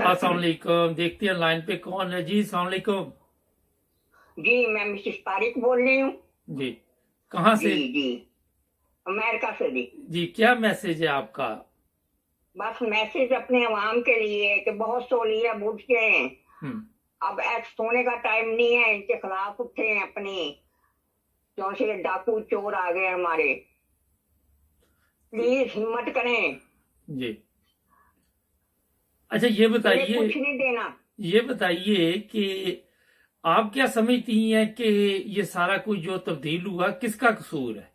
अस्सलाम वालेकुम। देखते हैं लाइन पे कौन है। जी अस्सलाम वालेकुम। जी मैं मिसेस तारिक बोल रही हूँ। जी कहाँ जी से? जी अमेरिका से जी। जी क्या मैसेज है आपका? बस मैसेज अपने अवाम के लिए कि बहुत सोलिया बुझ गए हैं। हम्म। अब सोने का टाइम नहीं है, इनके खिलाफ उठे हैं अपनी, क्योंकि ये डाकू चोर आ गए हमारे। प्लीज हिम्मत करें, जी अच्छा इन्हें कुछ नहीं देना। ये बताइए कि आप क्या समझती हैं कि ये सारा कुछ जो तब्दील हुआ किसका कसूर है?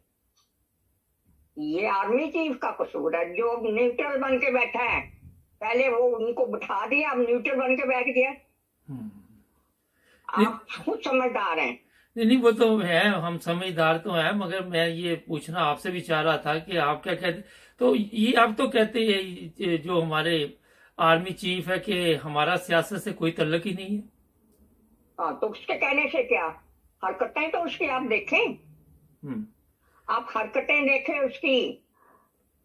ये आर्मी चीफ का कसूर है जो न्यूट्रल बन के बैठा है। पहले वो उनको बिठा दिया, अब न्यूट्रल बन के बैठ गया। हम्म। नहीं आप खुद समझदार हैं। नहीं नहीं, वो तो है, हम समझदार तो हैं, मगर मैं ये पूछना आपसे भी चाह रहा था कि आप क्या कहते। तो ये आप तो कहते हैं जो हमारे आर्मी चीफ है कि हमारा सियासत से कोई तल्लुक ही नहीं है। हाँ, तो उसके कहने से क्या, हरकतें तो उसकी आप देखें। हम्म। आप हरकतें देखें उसकी।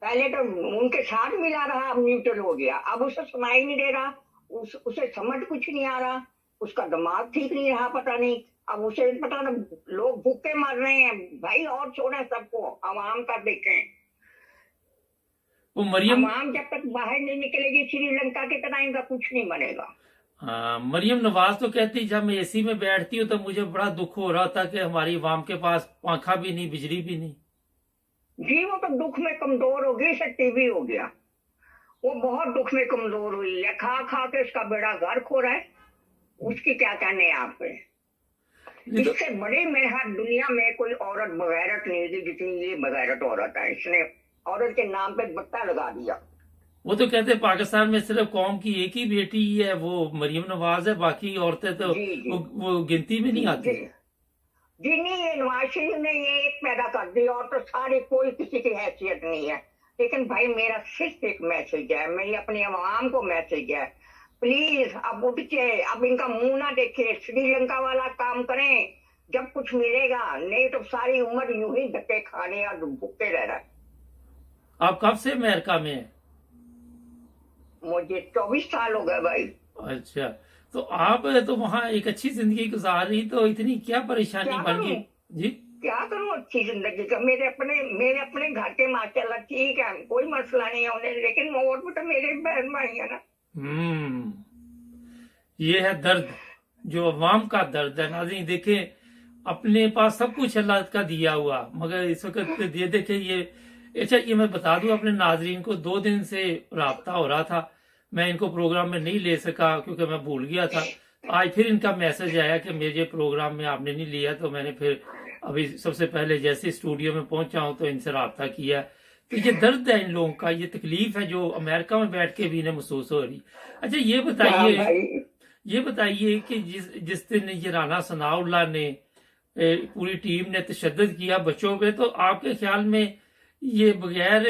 पहले तो उनके साथ मिला रहा, अब न्यूट्रल हो गया, अब उसे सुनाई नहीं दे रहा। उसे समझ कुछ नहीं आ रहा। उसका दिमाग ठीक नहीं रहा, पता नहीं। अब उसे पता ना, लोग भूखे मर रहे हैं भाई, और छोड़े सबको, आवाम का देखें। वो मरियम आवाम जब तक बाहर नहीं निकलेगी श्रीलंका की तरह, इनका कुछ नहीं बनेगा। मरियम नवाज तो कहती जब मैं एसी में बैठती हूँ तो मुझे बड़ा दुख हो रहा था कि हमारी अवाम के पास पंखा भी नहीं, बिजली भी नहीं। जी वो तो दुख में कमजोर हो गई, से टीवी हो गया। वो बहुत दुख में कमजोर हुई है, खा खा के उसका बेड़ा गर्क हो रहा है। उसकी क्या कहने हैं आप पे। नहीं तो इससे बड़ी मेरे हाथ दुनिया में कोई औरत बगैरत नहीं थी जितनी ये बगैरत औरत है। इसने औरत के नाम पे बट्टा लगा दिया। वो तो कहते पाकिस्तान में सिर्फ कौम की एक ही बेटी ही है, वो मरियम नवाज है, बाकी औरतें तो जी जी वो गिनती में नहीं जी आती। जी नहीं, ये नवाज शरीफ ने ये एक पैदा कर दी, और तो सारी कोई किसी की हैसियत नहीं है। लेकिन भाई मेरा सिर्फ एक मैसेज है, मेरी अपनी आवाम को मैसेज है। प्लीज अब उठ के, अब इनका मुंह ना देखे, श्रीलंका वाला काम करें। जब कुछ मिलेगा, नहीं तो सारी उम्र यूं ही धक्के खाने और भूखे रह रहा है। आप कब से अमेरिका में है? मुझे 24 साल हो गए भाई। अच्छा, तो आप तो वहाँ एक अच्छी जिंदगी गुजार रही, तो इतनी क्या परेशानी क्या बन गई? करूं, जी। क्या करूं अच्छी जिंदगी का। मेरे अपने घर के माशाल्लाह ठीक है, कोई मसला नहीं है उन्हें, लेकिन और भी तो मेरे बहन भाई है ना। हम्म। ये है दर्द, जो अवाम का दर्द है। नाज़रीन देखें, अपने पास सब कुछ अल्लाह का दिया हुआ, मगर इस वक्त ये देखें ये। अच्छा, ये मैं बता दूं अपने नाजरीन को, 2 दिन से राब्ता हो रहा था, मैं इनको प्रोग्राम में नहीं ले सका क्योंकि मैं भूल गया था। आज फिर इनका मैसेज आया कि मेरे प्रोग्राम में आपने नहीं लिया, तो मैंने फिर अभी सबसे पहले जैसे स्टूडियो में पहुंचा हूं तो इनसे राब्ता किया। तो ये दर्द है इन लोगों का, ये तकलीफ है जो अमेरिका में बैठ के भी इन्हें महसूस हो रही। अच्छा हाँ भाई। ये बताइए कि जिस जिस दिन ये राना सनाउल्लाह ने पूरी टीम ने तशद्दुद किया बच्चों पे, तो आपके ख्याल में ये बगैर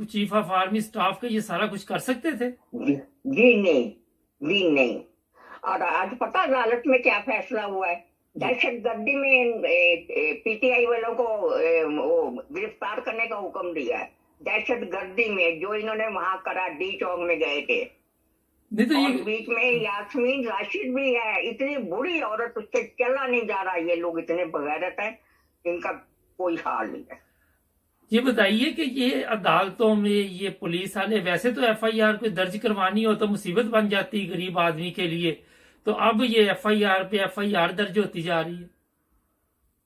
चीफ ऑफ आर्मी स्टाफ के ये सारा कुछ कर सकते थे? जी नहीं, जी नहीं। और आज पता अदालत में क्या फैसला हुआ है। जी। दहशत गर्दी में पीटीआई वालों को वो गिरफ्तार करने का हुक्म दिया है। दहशत गर्दी में जो इन्होंने वहां करा, डी चौक में गए थे। नहीं तो और ये बीच में यास्मीन राशिद भी है, इतनी बुरी औरत, उससे चला नहीं जा रहा। ये लोग इतने बगैरत हैं, इनका कोई हाल नहीं है। ये बताइए कि ये अदालतों में ये पुलिस वाले, वैसे तो एफआईआर कोई दर्ज करवानी हो तो मुसीबत बन जाती गरीब आदमी के लिए, तो अब ये एफआईआर पे एफआईआर दर्ज होती जा रही है।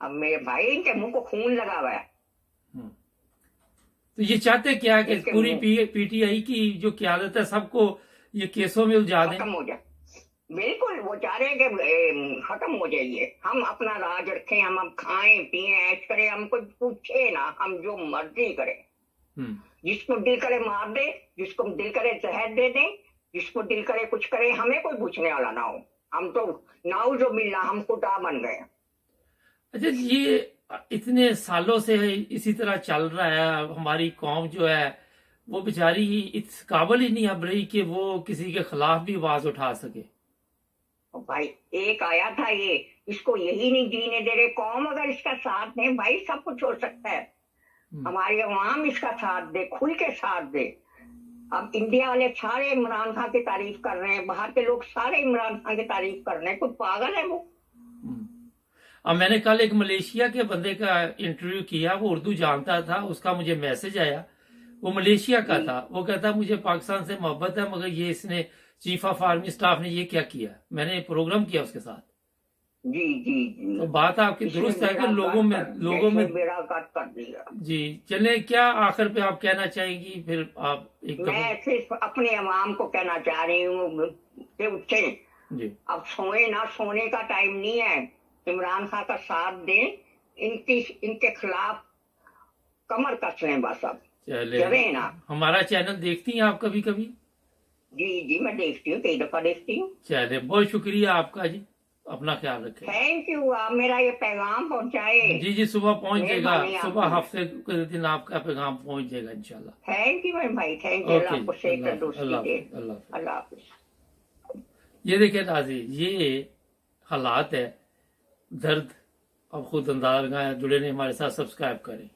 अब मेरे भाई, इनके मुंह को खून लगा हुआ है। हम्म। तो ये चाहते क्या कि इनके पूरी मुंह पीटीआई की जो क्यादत है सबको ये केसों में उलझा दें? खत्म हो जाए। बिल्कुल, वो चाह रहे हैं कि खत्म हो जाइए, हम अपना राज रखें, हम अब खाएं पिए ऐश करें, हम कुछ पूछे ना, हम जो मर्जी करें। हम्म। जिसको दिल करे मार दे, जिसको दिल करे जहर दे दें, जिसको दिल करे कुछ करे, हमें कोई पूछने वाला ना हो। हम तो नाउ जो मिलना, हम खुदा बन गए। अच्छा, ये इतने सालों से इसी तरह चल रहा है। हमारी कौम जो है वो बेचारी इस काबिल ही नहीं अब रही कि वो किसी के खिलाफ भी आवाज उठा सके। और भाई एक आया था ये, इसको यही नहीं जीने दे रहे। कौम अगर इसका साथ दे भाई, सब कुछ हो सकता है। हम्म। हमारी अवाम इसका साथ दे, खुल के साथ दे, अब इंडिया वाले सारे इमरान खान की तारीफ कर रहे हैं, बाहर के लोग सारे इमरान खान की तारीफ कर रहे हैं, कोई पागल है वो। अब मैंने कल एक मलेशिया के बंदे का इंटरव्यू किया, वो उर्दू जानता था, उसका मुझे मैसेज आया, वो मलेशिया का था। वो कहता मुझे पाकिस्तान से मोहब्बत है, मगर ये इसने चीफ ऑफ आर्मी स्टाफ ने ये क्या किया। मैंने प्रोग्राम किया उसके साथ। जी जी जी, तो बात आपकी दुरुस्त है कि लोगों में मेरा कट कर दिया। जी। चले, क्या आखिर पे आप कहना चाहेंगी, फिर आप एक मैं सिर्फ अपने अवाम को कहना चाह रही हूँ कि उठे, जी अब सोए ना, सोने का टाइम नहीं है। इमरान खान का साथ दें, इनके खिलाफ कमर कस लें बस। अब चले, चले ना। हमारा चैनल देखती हैं आप कभी कभी? जी जी, मैं देखती हूँ, कई दफा देखती हूँ। चले, बहुत शुक्रिया आपका जी, अपना ख्याल रखें। थैंक यू, आप मेरा ये पैगाम पहुंचाए। जी जी, सुबह पहुंच जाएगा, मेहरबानी सुबह आपकी। हफ्ते के दिन आपका पैगाम पहुंच जाएगा इंशाल्लाह। थैंक यू मेरे भाई, थैंक यू। अल्लाह ओके, आपको सेहत अल्लाह तंदुरुस्ती अल्लाह दे। अल्लाह। अल्लाह हाफिज। ये देखिए नाज़रीन, ये हालात है, दर्द। अब खुद अंदाज लगाएं, जुड़े नहीं हमारे साथ, सब्सक्राइब करें।